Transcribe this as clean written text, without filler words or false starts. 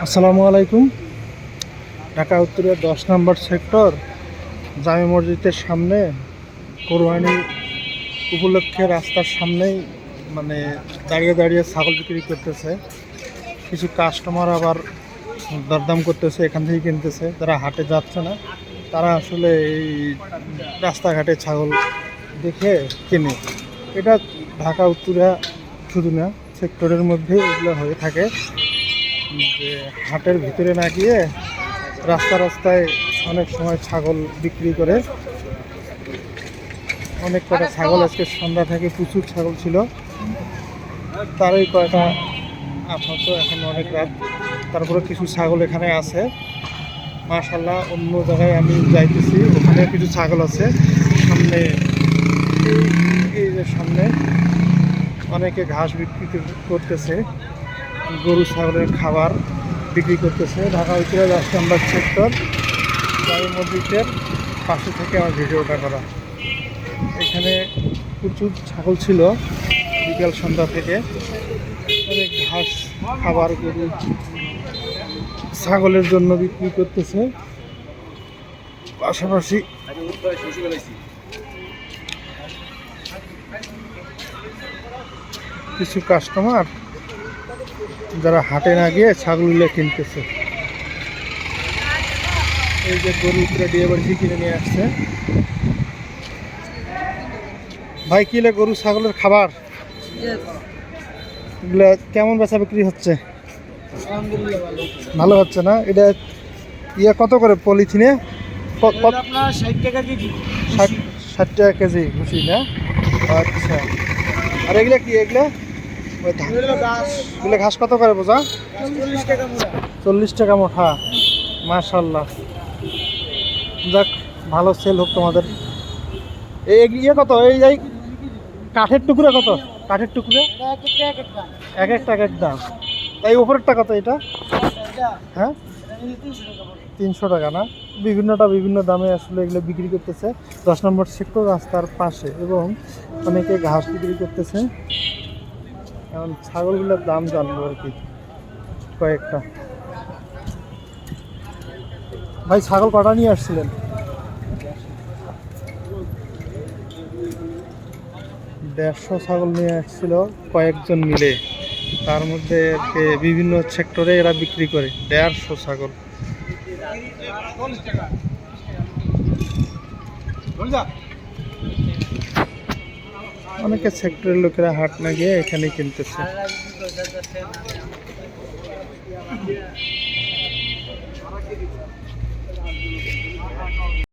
আসসালামু আলাইকুম। ঢাকা উত্তরের 10 নম্বর সেক্টর জামে মসজিদের সামনে কোরবানি উপলক্ষে রাস্তার সামনেই দাঁড়িয়ে দাঁড়িয়ে ছাগল বিক্রি করতেছে। কিছু কাস্টমার আবার দরদাম করতেছে, এখান থেকে কিনতেছে। যারা হাটে যাচ্ছে না তারা আসলে এই রাস্তাঘাটে ছাগল দেখে কেনে। এটা ঢাকা উত্তরা শুধু না, সেক্টরের মধ্যে এগুলো হয়ে থাকে যে হাটের ভিতরে না গিয়ে রাস্তায় অনেক সময় ছাগল বিক্রি করে। অনেক কটা ছাগল আজকে সন্ধ্যা থেকে প্রচুর ছাগল ছিল, তারই কয়টা আপাতত এখন অনেক রাত, তারপরে কিছু ছাগল এখানে আছে। মাশাআল্লাহ, অন্য জায়গায় আমি যাইতেছি, ওখানে কিছু ছাগল আছে সামনে। এই যে সামনে অনেকে ঘাস বিক্রি করতেছে, গরু ছাগলের খাবার বিক্রি করতেছে। ঢাকা উত্তরা 10 নম্বর সেক্টর জামে মসজিদের পাশে থেকে আমার ভিডিওটা করা। এখানে প্রচুর ছাগল ছিল বিকাল সন্ধ্যা থেকে। অনেক ঘাস খাবার গরু ছাগলের জন্য বিক্রি করতেছে। পাশাপাশি কিছু কাস্টমার যারা হাটে না গিয়ে ছাগলগুলো কিনতেছে। এই যে গরু দিয়ে বাড়ি কিনে নিয়ে আসছে। ভাই, কিলে গরু ছাগলের খাবার এগুলো কেমন বেচা বিক্রি হচ্ছে? ভালো হচ্ছে না? এটা কত করে পলিথিনে? 60 টাকা কেজি খুশি না? আচ্ছা। আর এগুলা কি? এগুলো ঘাস কত করে বোঝা? 40 টাকা মোটা। মাশাআল্লাহ, যাক, ভালো সেল হোক তোমাদের। কত? এই কাঠের টুকরা কত? কাঠের টুকরা এক এক দাম। তাই উপরেরটা কত? এটা হ্যাঁ 300 টাকা না? বিভিন্ন দামে আসলে এগুলো বিক্রি করতেছে 10 নম্বর সেক্টর রাস্তার পাশে, এবং অনেকে ঘাস বিক্রি করতেছে। এখন ছাগলগুলোর দাম জানবো আর কি কয়েকটা। ভাই, ছাগল কটা নিয়ে আসছিলেন? 150 ছাগল নিয়ে আসছিল কয়েকজন মিলে। তার মধ্যে বিভিন্ন সেক্টরে এরা বিক্রি করে 150 ছাগল। অনেকে সেক্টরের লোকেরা হাট না গিয়ে এখানে কিনতেছে।